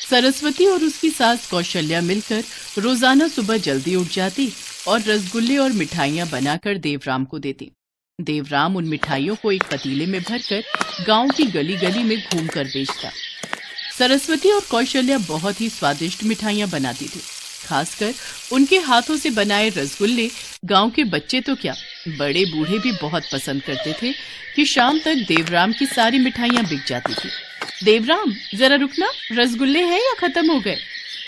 सरस्वती और उसकी सास कौशल्या मिलकर रोजाना सुबह जल्दी उठ जाती और रसगुल्ले और मिठाइयां बनाकर देवराम को देती। देवराम उन मिठाइयों को एक पतीले में भरकर गांव की गली गली में घूमकर बेचता। सरस्वती और कौशल्या बहुत ही स्वादिष्ट मिठाइयां बनाती थी। खासकर उनके हाथों से बनाए रसगुल्ले गांव के बच्चे तो क्या, बड़े बूढ़े भी बहुत पसंद करते थे कि शाम तक देवराम की सारी मिठाइयां बिक जाती थी। देवराम, जरा रुकना, रसगुल्ले हैं या खत्म हो गए?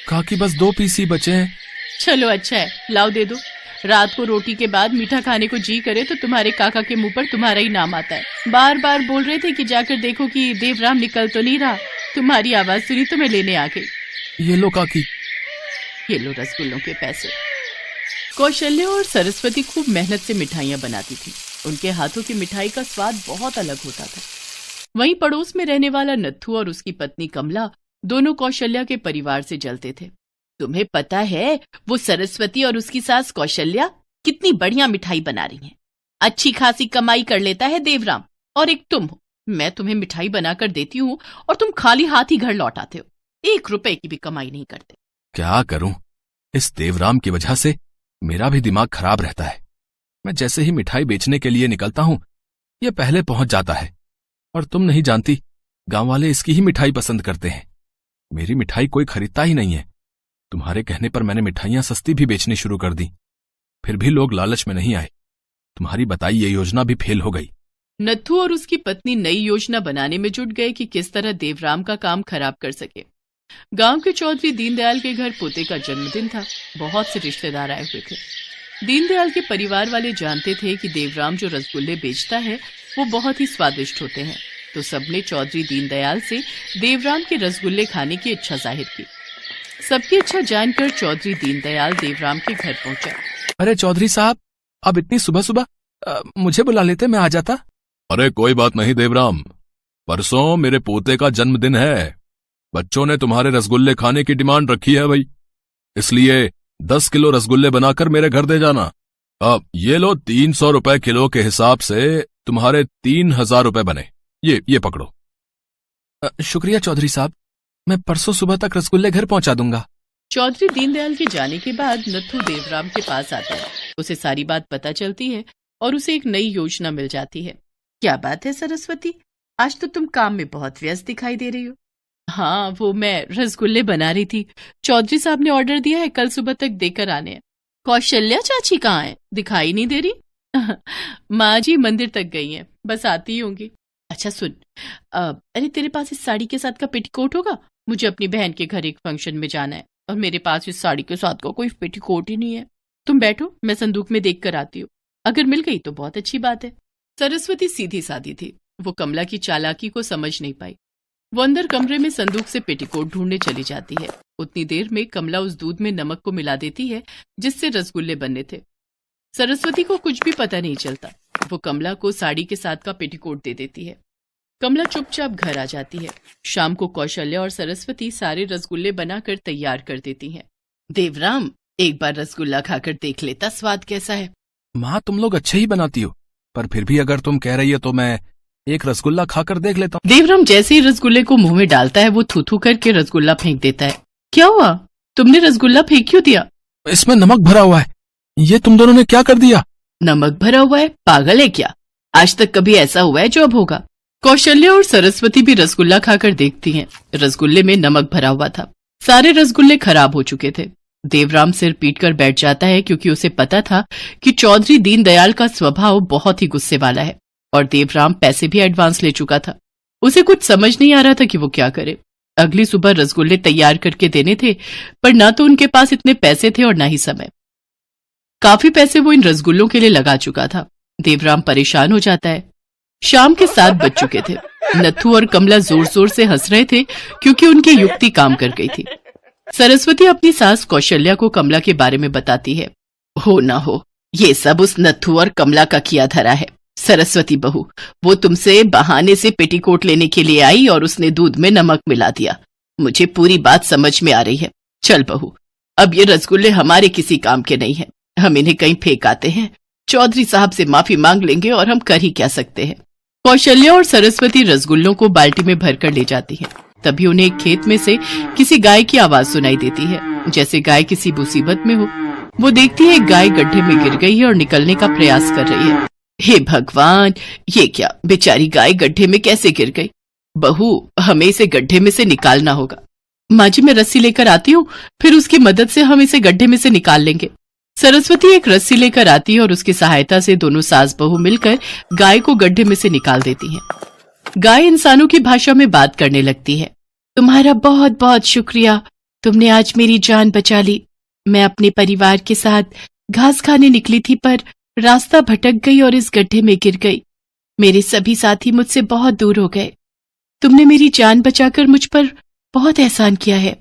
काकी बस 2 पीस ही बचे हैं। चलो अच्छा है, लाओ दे दो। रात को रोटी के बाद मीठा खाने को जी करे तो तुम्हारे काका के मुंह पर तुम्हारा ही नाम आता है। बार बार बोल रहे थे कि जाकर देखो कि देवराम निकल तो नहीं रहा। तुम्हारी आवाज सुनी तो मैं लेने आ गई। ये लो काकी। ये लो रसगुल्लों के पैसे। कौशल्या और सरस्वती खूब मेहनत से मिठाइयां बनाती थी। उनके हाथों की मिठाई का स्वाद बहुत अलग होता था। वहीं पड़ोस में रहने वाला नत्थू और उसकी पत्नी कमला दोनों कौशल्या के परिवार से जलते थे। तुम्हें पता है वो सरस्वती और उसकी सास कौशल्या कितनी बढ़िया मिठाई बना रही हैं। अच्छी खासी कमाई कर लेता है देवराम, और एक तुम हो। मैं तुम्हें मिठाई बनाकर देती हूँ और तुम खाली हाथ ही घर लौट आते हो। 1 रुपए की भी कमाई नहीं करते। क्या करूं, इस देवराम की वजह से मेरा भी दिमाग खराब रहता है। मैं जैसे ही मिठाई बेचने के लिए निकलता हूं, ये पहले पहुंच जाता है। और तुम नहीं जानती, गांव वाले इसकी ही मिठाई पसंद करते हैं। मेरी मिठाई कोई खरीदता ही नहीं है। तुम्हारे कहने पर मैंने मिठाइयां सस्ती भी बेचनी शुरू कर दी, फिर भी लोग लालच में नहीं आए। तुम्हारी बताई ये योजना भी फेल हो गई। नत्थू और उसकी पत्नी नई योजना बनाने में जुट गए कि किस तरह देवराम का काम खराब कर सके। गांव के चौधरी दीनदयाल के घर पोते का जन्मदिन था। बहुत से रिश्तेदार आए हुए थे। दीनदयाल के परिवार वाले जानते थे कि देवराम जो रसगुल्ले बेचता है वो बहुत ही स्वादिष्ट होते हैं, तो सबने चौधरी दीनदयाल से देवराम के रसगुल्ले खाने की इच्छा जाहिर की। सबकी इच्छा जानकर चौधरी दीनदयाल देवराम के घर पहुंचा। अरे चौधरी साहब, अब इतनी सुबह सुबह मुझे बुला लेते, मैं आ जाता। अरे कोई बात नहीं देवराम, परसों मेरे पोते का जन्मदिन है। बच्चों ने तुम्हारे रसगुल्ले खाने की डिमांड रखी है भाई, इसलिए 10 किलो रसगुल्ले बनाकर मेरे घर दे जाना। अब ये लो, 300 रुपए किलो के हिसाब से तुम्हारे 3000 रुपए बने। ये पकड़ो। शुक्रिया चौधरी साहब, मैं परसों सुबह तक रसगुल्ले घर पहुंचा दूंगा। चौधरी दीनदयाल के जाने के बाद नत्थू देवराम के पास आता है। उसे सारी बात पता चलती है और उसे एक नई योजना मिल जाती है। क्या बात है सरस्वती, आज तो तुम काम में बहुत व्यस्त दिखाई दे रही हो। हाँ, वो मैं रसगुल्ले बना रही थी। चौधरी साहब ने ऑर्डर दिया है, कल सुबह तक देकर आने हैं। कौशल्या चाची कहाँ है, दिखाई नहीं दे रही? माँ जी मंदिर तक गई हैं, बस आती ही होंगी। अच्छा सुन, अरे तेरे पास इस साड़ी के साथ का पेटीकोट होगा? मुझे अपनी बहन के घर एक फंक्शन में जाना है और मेरे पास इस साड़ी के साथ का कोई पेटीकोट ही नहीं है। तुम बैठो, मैं संदूक में देख कर आती हूँ। अगर मिल गई तो बहुत अच्छी बात है। सरस्वती सीधी सादी थी, वो कमला की चालाकी को समझ नहीं पाई। वो अंदर कमरे में संदूक से पेटीकोट ढूंढने चली जाती है। उतनी देर में कमला उस दूध में नमक को मिला देती है जिससे रसगुल्ले बनने थे। सरस्वती को कुछ भी पता नहीं चलता। वो कमला को साड़ी के साथ का पेटीकोट दे देती है। कमला चुपचाप घर आ जाती है। शाम को कौशल्या और सरस्वती सारे रसगुल्ले बनाकर तैयार कर देती हैं। देवराम, एक बार रसगुल्ला खाकर देख लेता स्वाद कैसा है। माँ, तुम लोग अच्छे ही बनाती हो, पर फिर भी अगर तुम कह रही हो तो मैं एक रसगुल्ला खाकर देख लेता हूँ। देवराम जैसे ही रसगुल्ले को मुंह में डालता है वो थू-थू करके रसगुल्ला फेंक देता है। क्या हुआ, तुमने रसगुल्ला फेंक क्यों दिया? इसमें नमक भरा हुआ है। ये तुम दोनों ने क्या कर दिया? नमक भरा हुआ है? पागल है क्या? आज तक कभी ऐसा हुआ है जो अब होगा? कौशल्या और सरस्वती भी रसगुल्ला खाकर देखती हैं। रसगुल्ले में नमक भरा हुआ था। सारे रसगुल्ले खराब हो चुके थे। देवराम सिर पीट कर बैठ जाता है क्योंकि उसे पता था कि चौधरी दीनदयाल का स्वभाव बहुत ही गुस्से वाला है और देवराम पैसे भी एडवांस ले चुका था। उसे कुछ समझ नहीं आ रहा था कि वो क्या करे। अगली सुबह रसगुल्ले तैयार करके देने थे, पर ना तो उनके पास इतने पैसे थे और ना ही समय। काफी पैसे वो इन रसगुल्लों के लिए लगा चुका था। देवराम परेशान हो जाता है। शाम के 7 बज चुके थे। नत्थू और कमला जोर जोर से हंस रहे थे क्योंकि उनकी युक्ति काम कर गई थी। सरस्वती अपनी सास कौशल्या को कमला के बारे में बताती है। हो ना हो, ये सब उस नत्थू और कमला का किया धरा है। सरस्वती बहू, वो तुमसे बहाने से पेटीकोट लेने के लिए आई और उसने दूध में नमक मिला दिया। मुझे पूरी बात समझ में आ रही है। चल बहू, अब ये रसगुल्ले हमारे किसी काम के नहीं है। हम इन्हें कहीं फेंक आते हैं। चौधरी साहब से माफी मांग लेंगे और हम कर ही क्या सकते हैं। कौशल्या और सरस्वती रसगुल्लों को बाल्टी में भरकर ले जाती हैं। तभी उन्हें एक खेत में से किसी गाय की आवाज सुनाई देती है, जैसे गाय किसी मुसीबत में हो। वो देखती है एक गाय गड्ढे में गिर गई है और निकलने का प्रयास कर रही है। हे भगवान, ये क्या, बेचारी गाय गड्ढे में कैसे गिर गई? बहू, हमें इसे गड्ढे में से निकालना होगा। माँ जी, मैं रस्सी लेकर आती हूँ, फिर उसकी मदद से हम इसे गड्ढे में से निकाल लेंगे। सरस्वती एक रस्सी लेकर आती है और उसकी सहायता से दोनों सास बहू मिलकर गाय को गड्ढे में से निकाल देती हैं। गाय इंसानों की भाषा में बात करने लगती है। तुम्हारा बहुत बहुत शुक्रिया, तुमने आज मेरी जान बचा ली। मैं अपने परिवार के साथ घास खाने निकली थी, पर रास्ता भटक गई और इस गड्ढे में गिर गई। मेरे सभी साथी मुझसे बहुत दूर हो गए। तुमने मेरी जान बचाकर मुझ पर बहुत एहसान किया है।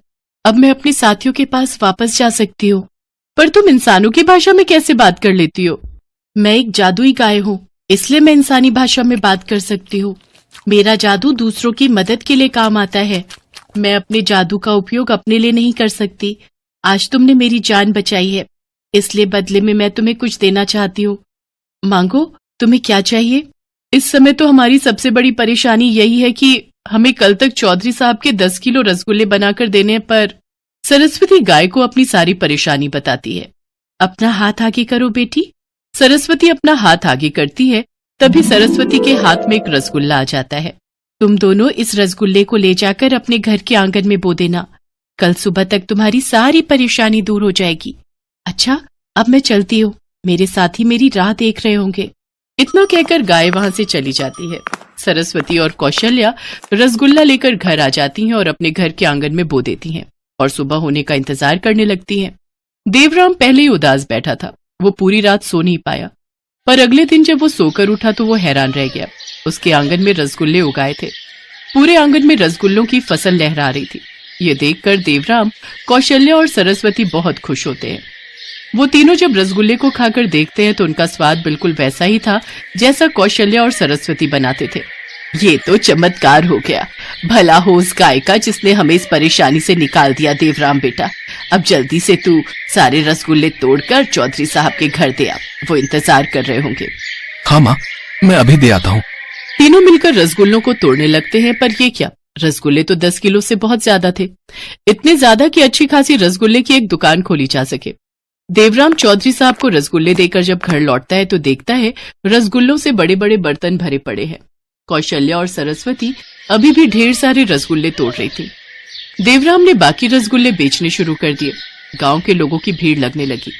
अब मैं अपने साथियों के पास वापस जा सकती हूँ। पर तुम इंसानों की भाषा में कैसे बात कर लेती हो? मैं एक जादुई गाय हूँ, इसलिए मैं इंसानी भाषा में बात कर सकती हूँ। मेरा जादू दूसरों की मदद के लिए काम आता है। मैं अपने जादू का उपयोग अपने लिए नहीं कर सकती। आज तुमने मेरी जान बचाई है, इसलिए बदले में मैं तुम्हें कुछ देना चाहती हूँ। मांगो, तुम्हें क्या चाहिए? इस समय तो हमारी सबसे बड़ी परेशानी यही है कि हमें कल तक चौधरी साहब के 10 किलो रसगुल्ले बनाकर देने पर। सरस्वती गाय को अपनी सारी परेशानी बताती है। अपना हाथ आगे करो बेटी। सरस्वती अपना हाथ आगे करती है, तभी सरस्वती के हाथ में एक रसगुल्ला आ जाता है। तुम दोनों इस रसगुल्ले को ले जाकर अपने घर के आंगन में बो देना। कल सुबह तक तुम्हारी सारी परेशानी दूर हो जाएगी। अच्छा, अब मैं चलती हूँ, मेरे साथी मेरी राह देख रहे होंगे। इतना कहकर गाय वहां से चली जाती है। सरस्वती और कौशल्या रसगुल्ला लेकर घर आ जाती हैं और अपने घर के आंगन में बो देती हैं और सुबह होने का इंतजार करने लगती हैं। देवराम पहले ही उदास बैठा था। वो पूरी रात सो नहीं पाया, पर अगले दिन जब वो सोकर उठा तो वो हैरान रह गया। उसके आंगन में रसगुल्ले उगाए थे। पूरे आंगन में रसगुल्लों की फसल लहरा रही थी। ये देखकर देवराम, कौशल्या और सरस्वती बहुत खुश होते हैं। वो तीनों जब रसगुल्ले को खाकर देखते हैं तो उनका स्वाद बिल्कुल वैसा ही था जैसा कौशल्या और सरस्वती बनाते थे। ये तो चमत्कार हो गया। भला हो उस गाय का जिसने हमें इस परेशानी से निकाल दिया। देवराम बेटा, अब जल्दी से तू सारे रसगुल्ले तोड़कर चौधरी साहब के घर दे आ, वो इंतजार कर रहे होंगे। हाँ माँ, मैं अभी दे आता हूँ। तीनों मिलकर रसगुल्लों को तोड़ने लगते हैं, पर ये क्या, रसगुल्ले तो 10 किलो से बहुत ज्यादा थे। इतने ज्यादा कि अच्छी खासी रसगुल्ले की एक दुकान खोली जा सके। देवराम चौधरी साहब को रसगुल्ले देकर जब घर लौटता है तो देखता है रसगुल्लों से बड़े बड़े बर्तन भरे पड़े हैं। कौशल्या और सरस्वती अभी भी ढेर सारे रसगुल्ले तोड़ रही थी। देवराम ने बाकी रसगुल्ले बेचने शुरू कर दिए। गांव के लोगों की भीड़ लगने लगी।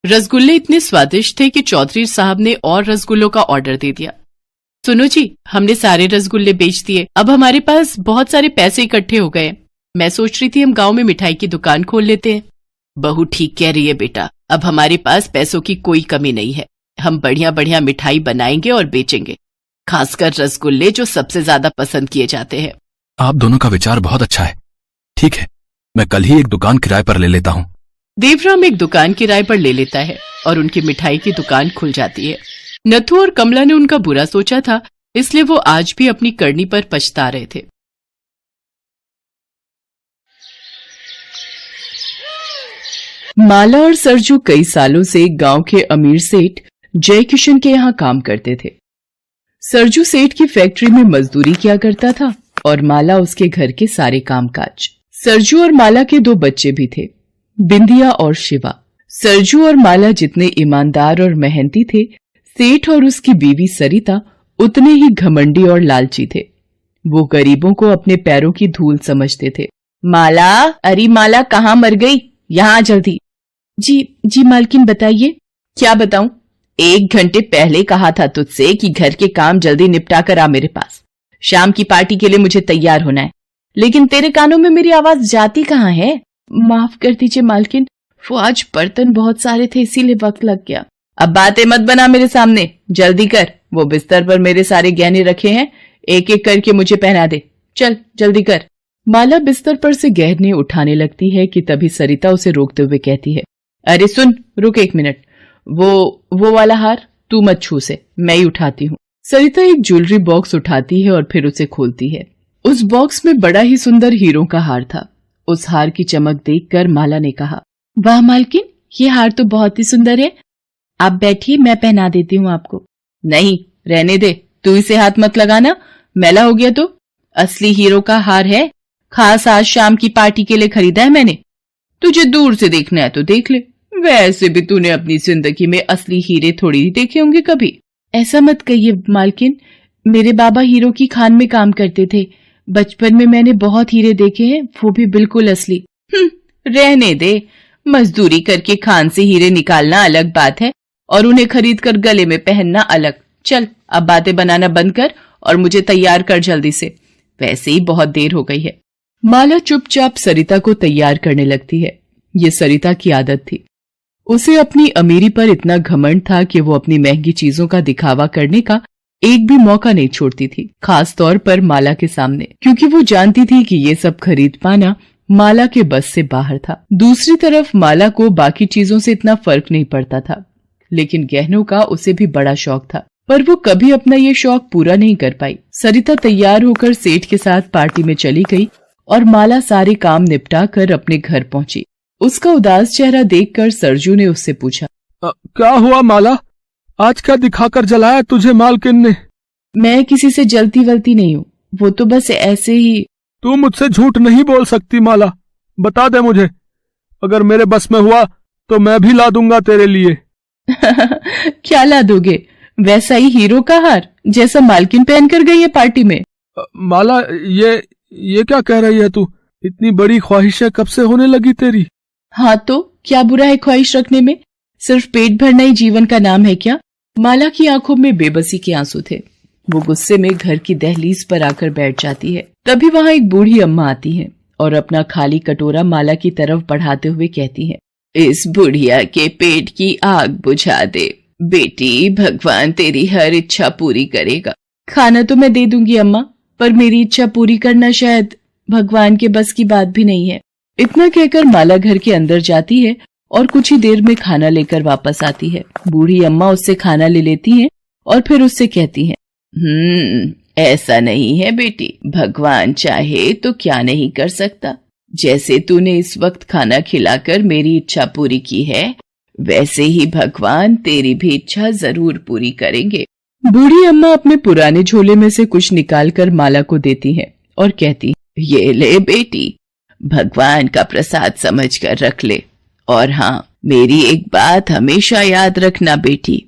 रसगुल्ले इतने स्वादिष्ट थे कि चौधरी साहब ने और रसगुल्लों का ऑर्डर दे दिया। सुनो जी, हमने सारे रसगुल्ले बेच दिए। अब हमारे पास बहुत सारे पैसे इकट्ठे हो गए। मैं सोच रही थी हम गांव में मिठाई की दुकान खोल लेते हैं। बहू ठीक कह रही है बेटा, अब हमारे पास पैसों की कोई कमी नहीं है। हम बढ़िया बढ़िया मिठाई बनाएंगे और बेचेंगे, खासकर रसगुल्ले जो सबसे ज्यादा पसंद किए जाते हैं। आप दोनों का विचार बहुत अच्छा है। ठीक है, मैं कल ही एक दुकान किराए पर ले लेता हूँ। देवराम एक दुकान किराए पर ले लेता है और उनकी मिठाई की दुकान खुल जाती है। नथु और कमला ने उनका बुरा सोचा था, इसलिए वो आज भी अपनी करनी पर पछता रहे थे। माला और सरजू कई सालों से गांव के अमीर सेठ जय किशन के यहाँ काम करते थे। सरजू सेठ की फैक्ट्री में मजदूरी किया करता था और माला उसके घर के सारे कामकाज। सरजू और माला के 2 बच्चे भी थे, बिंदिया और शिवा। सरजू और माला जितने ईमानदार और मेहनती थे, सेठ और उसकी बीवी सरिता उतने ही घमंडी और लालची थे। वो गरीबों को अपने पैरों की धूल समझते थे। माला, अरे माला, कहाँ मर गई? यहाँ जल्दी। जी मालकिन, बताइए। क्या बताऊं? 1 घंटे पहले कहा था तुझसे कि घर के काम जल्दी निपटा कर आ मेरे पास। शाम की पार्टी के लिए मुझे तैयार होना है, लेकिन तेरे कानों में मेरी आवाज जाती कहाँ है? माफ कर दीजिए मालकिन, वो आज बर्तन बहुत सारे थे इसीलिए वक्त लग गया। अब बातें मत बना मेरे सामने, जल्दी कर। वो बिस्तर पर मेरे सारे गहने रखे हैं, एक एक करके मुझे पहना दे। चल जल्दी कर। माला बिस्तर पर से गहने उठाने लगती है कि तभी सरिता उसे रोकते हुए कहती है, अरे सुन, रुक 1 मिनट। वो वाला हार तू मत छू से, मैं ही उठाती हूँ। सरिता एक ज्वेलरी बॉक्स उठाती है और फिर उसे खोलती है। उस बॉक्स में बड़ा ही सुंदर हीरों का हार था। उस हार की चमक देखकर माला ने कहा, वाह मालकिन, ये हार तो बहुत ही सुंदर है। आप बैठिए, मैं पहना देती हूँ आपको। नहीं, रहने दे, तू इसे हाथ मत लगाना, मैला हो गया तो। असली हीरो का हार है, खास आज शाम की पार्टी के लिए खरीदा है मैंने। तुझे दूर से देखना है तो देख ले, वैसे भी तूने अपनी जिंदगी में असली हीरे थोड़ी ही देखे होंगे कभी। ऐसा मत कहिए मालकिन, मेरे बाबा हीरो की खान में काम करते थे। बचपन में मैंने बहुत हीरे देखे हैं, वो भी बिल्कुल असली। रहने दे, मजदूरी करके खान से हीरे निकालना अलग बात है और उन्हें खरीद कर गले में पहनना अलग। चल अब बातें बनाना बंद कर और मुझे तैयार कर जल्दी से, वैसे ही बहुत देर हो गई है। माला चुपचाप सरिता को तैयार करने लगती है। ये सरिता की आदत थी। उसे अपनी अमीरी पर इतना घमंड था कि वो अपनी महंगी चीजों का दिखावा करने का एक भी मौका नहीं छोड़ती थी, खास तौर पर माला के सामने, क्योंकि वो जानती थी कि ये सब खरीद पाना माला के बस से बाहर था। दूसरी तरफ माला को बाकी चीजों से इतना फर्क नहीं पड़ता था, लेकिन गहनों का उसे भी बड़ा शौक था, पर वो कभी अपना ये शौक पूरा नहीं कर पाई। सरिता तैयार होकर सेठ के साथ पार्टी में चली गई और माला सारे काम निपटा कर अपने घर पहुंची। उसका उदास चेहरा देखकर सरजू ने उससे पूछा, क्या हुआ माला, आज क्या दिखाकर जलाया तुझे मालकिन ने? मैं किसी से जलती वलती नहीं हूँ, वो तो बस ऐसे ही। तू मुझसे झूठ नहीं बोल सकती माला, बता दे मुझे, अगर मेरे बस में हुआ तो मैं भी ला दूंगा तेरे लिए। क्या ला दोगे? वैसा ही हीरो का हार जैसा मालकिन पहन कर गई है पार्टी में। माला ये क्या कह रही है तू? इतनी बड़ी ख्वाहिशें कब से होने लगी तेरी? हाँ तो क्या बुरा है ख्वाहिश रखने में? सिर्फ पेट भरना ही जीवन का नाम है क्या? माला की आंखों में बेबसी के आंसू थे। वो गुस्से में घर की दहलीज पर आकर बैठ जाती है। तभी वहां एक बूढ़ी अम्मा आती है और अपना खाली कटोरा माला की तरफ बढ़ाते हुए कहती है, इस बुढ़िया के पेट की आग बुझा दे बेटी, भगवान तेरी हर इच्छा पूरी करेगा। खाना तो मैं दे दूंगी अम्मा, पर मेरी इच्छा पूरी करना शायद भगवान के बस की बात भी नहीं है। इतना कहकर माला घर के अंदर जाती है और कुछ ही देर में खाना लेकर वापस आती है। बूढ़ी अम्मा उससे खाना ले लेती हैं और फिर उससे कहती हैं, ऐसा नहीं है बेटी, भगवान चाहे तो क्या नहीं कर सकता। जैसे तूने इस वक्त खाना खिलाकर मेरी इच्छा पूरी की है, वैसे ही भगवान तेरी भी इच्छा जरूर पूरी करेंगे। बूढ़ी अम्मा अपने पुराने झोले में से कुछ निकालकर माला को देती है और कहती, ये ले बेटी, भगवान का प्रसाद समझकर रख ले। और हाँ, मेरी एक बात हमेशा याद रखना बेटी,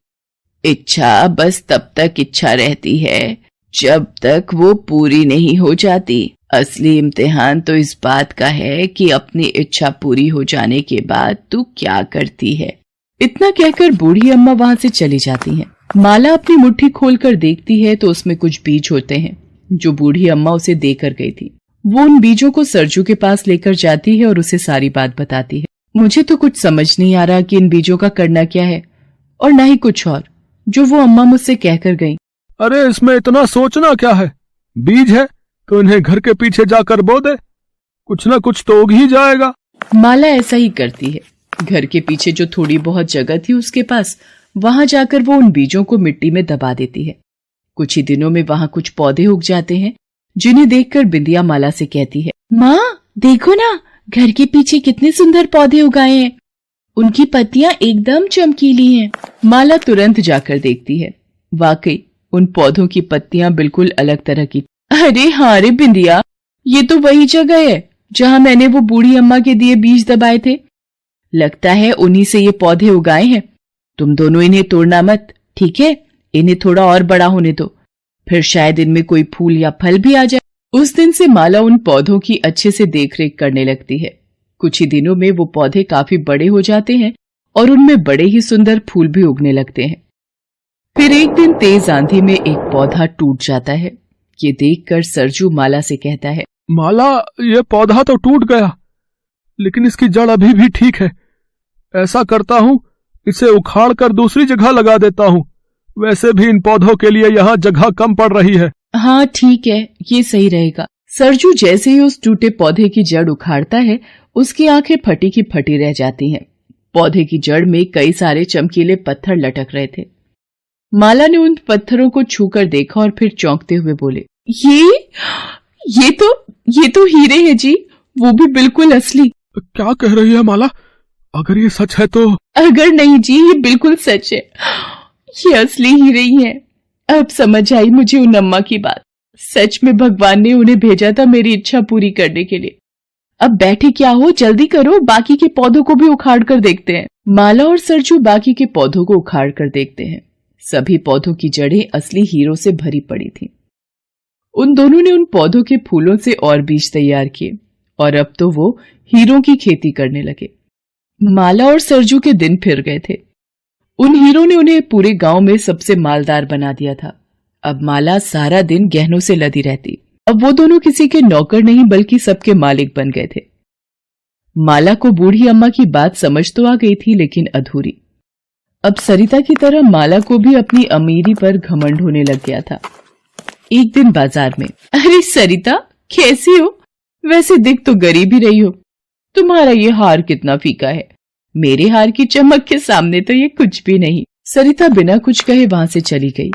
इच्छा बस तब तक इच्छा रहती है जब तक वो पूरी नहीं हो जाती। असली इम्तिहान तो इस बात का है कि अपनी इच्छा पूरी हो जाने के बाद तू क्या करती है। इतना कहकर बूढ़ी अम्मा वहां से चली जाती हैं। माला अपनी मुट्ठी खोलकर देखती है तो उसमें कुछ बीज होते हैं जो बूढ़ी अम्मा उसे देकर गई थी। वो उन बीजों को सरजू के पास लेकर जाती है और उसे सारी बात बताती है। मुझे तो कुछ समझ नहीं आ रहा कि इन बीजों का करना क्या है, और न ही कुछ और जो वो अम्मा मुझसे कहकर गई। अरे इसमें इतना सोचना क्या है, बीज है तो इन्हें घर के पीछे जाकर बो दे, कुछ ना कुछ तो उग ही जाएगा। माला ऐसा ही करती है। घर के पीछे जो थोड़ी बहुत जगह थी उसके पास, वहां जाकर वो उन बीजों को मिट्टी में दबा देती है। कुछ ही दिनों में वहां कुछ पौधे उग जाते हैं, जिन्हें देखकर बिंदिया माला से कहती है, माँ देखो ना, घर के पीछे कितने सुंदर पौधे उगाए हैं, उनकी पत्तियां एकदम चमकीली हैं। माला तुरंत जाकर देखती है, वाकई उन पौधों की पत्तियां बिल्कुल अलग तरह की। अरे हाँ रे बिंदिया, ये तो वही जगह है जहां मैंने वो बूढ़ी अम्मा के दिए बीज दबाए थे। लगता है उन्हीं से ये पौधे उगाए हैं। तुम दोनों इन्हें तोड़ना मत, ठीक है? इन्हें थोड़ा और बड़ा होने दो, फिर शायद इनमें कोई फूल या फल भी आ जाए। उस दिन से माला उन पौधों की अच्छे से देखरेख करने लगती है। कुछ ही दिनों में वो पौधे काफी बड़े हो जाते हैं और उनमें बड़े ही सुंदर फूल भी उगने लगते हैं। फिर एक दिन तेज आंधी में एक पौधा टूट जाता है। ये देखकर सरजू माला से कहता है, माला ये पौधा तो टूट गया, लेकिन इसकी जड़ अभी भी ठीक है। ऐसा करता हूँ, इसे उखाड़ कर दूसरी जगह लगा देता हूँ, वैसे भी इन पौधों के लिए यहाँ जगह कम पड़ रही है। हाँ ठीक है, ये सही रहेगा। सरजू जैसे ही उस टूटे पौधे की जड़ उखाड़ता है, उसकी आंखें फटी की फटी रह जाती हैं। पौधे की जड़ में कई सारे चमकीले पत्थर लटक रहे थे। माला ने उन पत्थरों को छूकर देखा और फिर चौंकते हुए बोले, ये तो हीरे हैं जी, वो भी बिल्कुल असली। क्या कह रही है माला? अगर ये सच है तो? अगर नहीं जी, ये बिल्कुल सच है, ये असली हीरे ही हैं। अब समझ आई मुझे उन अम्मा की बात। सच में भगवान ने उन्हें भेजा था मेरी इच्छा पूरी करने के लिए। अब बैठे क्या हो, जल्दी करो, बाकी के पौधों को भी उखाड़ कर देखते हैं। माला और सरजू बाकी के पौधों को उखाड़ कर देखते हैं। सभी पौधों की जड़ें असली हीरों से भरी पड़ी थीं। उन दोनों ने उन पौधों के फूलों से और बीज तैयार किए और अब तो वो हीरों की खेती करने लगे। माला और सरजू के दिन फिर गए थे। उन हीरों ने उन्हें पूरे गांव में सबसे मालदार बना दिया था। अब माला सारा दिन गहनों से लदी रहती। अब वो दोनों किसी के नौकर नहीं बल्कि सबके मालिक बन गए थे। माला को बूढ़ी अम्मा की बात समझ तो आ गई थी, लेकिन अधूरी। अब सरिता की तरह माला को भी अपनी अमीरी पर घमंड होने लग गया था। एक दिन बाजार में, अरे सरिता, कैसी हो? वैसे दिख तो गरीब ही रही हो। तुम्हारा ये हार कितना फीका है। मेरे हार की चमक के सामने तो ये कुछ भी नहीं। सरिता बिना कुछ कहे वहां से चली गई।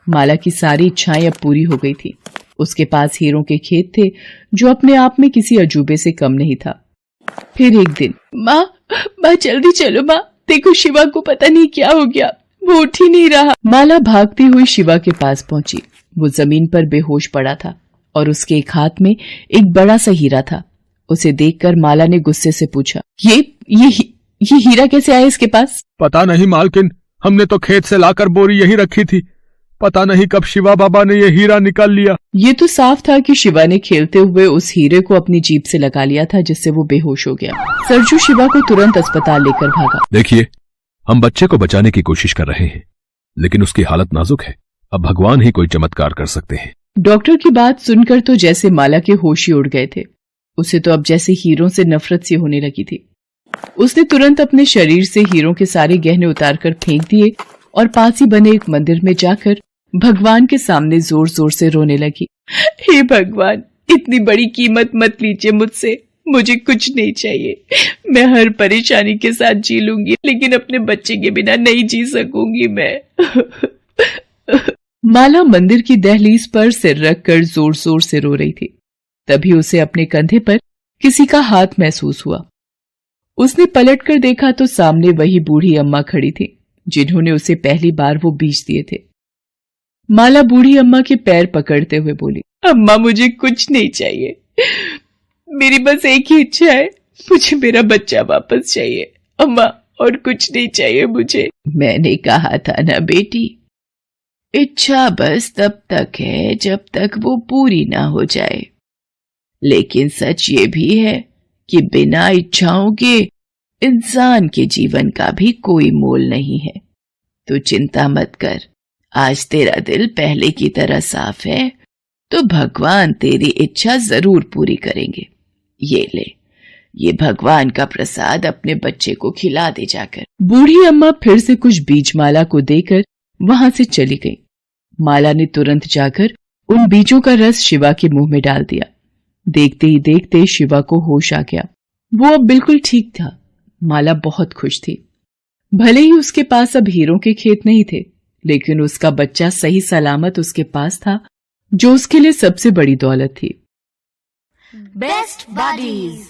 माला की सारी इच्छाएं अब पूरी हो गई थी। उसके पास हीरों के खेत थे, जो अपने आप में किसी अजूबे से कम नहीं था। फिर एक दिन, माँ जल्दी चलो माँ, देखो शिवा को पता नहीं क्या हो गया, वो उठ ही नहीं रहा। माला भागती हुई शिवा के पास पहुंची। वो जमीन पर बेहोश पड़ा था और उसके एक हाथ में एक बड़ा सा हीरा था। उसे देखकर माला ने गुस्से से पूछा, ये हीरा कैसे आया इसके पास? पता नहीं मालकिन, हमने तो खेत से लाकर बोरी यहीं रखी थी। पता नहीं कब शिवा बाबा ने ये हीरा निकाल लिया। ये तो साफ था कि शिवा ने खेलते हुए उस हीरे को अपनी जीभ से लगा लिया था, जिससे वो बेहोश हो गया। सरजू शिवा को तुरंत अस्पताल लेकर भागा। देखिए, हम बच्चे को बचाने की कोशिश कर रहे हैं, लेकिन उसकी हालत नाजुक है। अब भगवान ही कोई चमत्कार कर सकते हैं। डॉक्टर की बात सुनकर तो जैसे माला के होश ही उड़ गए थे। उसे तो अब जैसे हीरों से नफरत सी होने लगी थी। उसने तुरंत अपने शरीर से हीरों के सारे गहने उतारकर फेंक दिए और पास ही बने एक मंदिर में जाकर भगवान के सामने जोर जोर से रोने लगी। हे भगवान, इतनी बड़ी कीमत मत लीजिए मुझसे, मुझे कुछ नहीं चाहिए। मैं हर परेशानी के साथ जी लूंगी, लेकिन अपने बच्चे के बिना नहीं जी सकूंगी मैं। माला मंदिर की दहलीज पर सिर रखकर जोर जोर से रो रही थी। तभी उसे अपने कंधे पर किसी का हाथ महसूस हुआ। उसने पलटकर देखा तो सामने वही बूढ़ी अम्मा खड़ी थी, जिन्होंने उसे पहली बार वो बीज दिए थे। माला बूढ़ी अम्मा के पैर पकड़ते हुए बोली, अम्मा मुझे कुछ नहीं चाहिए, मेरी बस एक ही इच्छा है, मुझे मेरा बच्चा वापस चाहिए अम्मा, और कुछ नहीं चाहिए मुझे। मैंने कहा था ना बेटी, इच्छा बस तब तक है जब तक वो पूरी ना हो जाए। लेकिन सच ये भी है कि बिना इच्छाओं के इंसान के जीवन का भी कोई मोल नहीं है। तो चिंता मत कर, आज तेरा दिल पहले की तरह साफ है, तो भगवान तेरी इच्छा जरूर पूरी करेंगे। ये ले, ये भगवान का प्रसाद अपने बच्चे को खिला दे जाकर। बूढ़ी अम्मा फिर से कुछ बीज माला को देकर वहां से चली गई। माला ने तुरंत जाकर उन बीजों का रस शिवा के मुंह में डाल दिया। देखते ही देखते शिवा को होश आ गया। वो अब बिल्कुल ठीक था। माला बहुत खुश थी। भले ही उसके पास अब हीरों के खेत नहीं थे, लेकिन उसका बच्चा सही सलामत उसके पास था, जो उसके लिए सबसे बड़ी दौलत थी। Best buddies.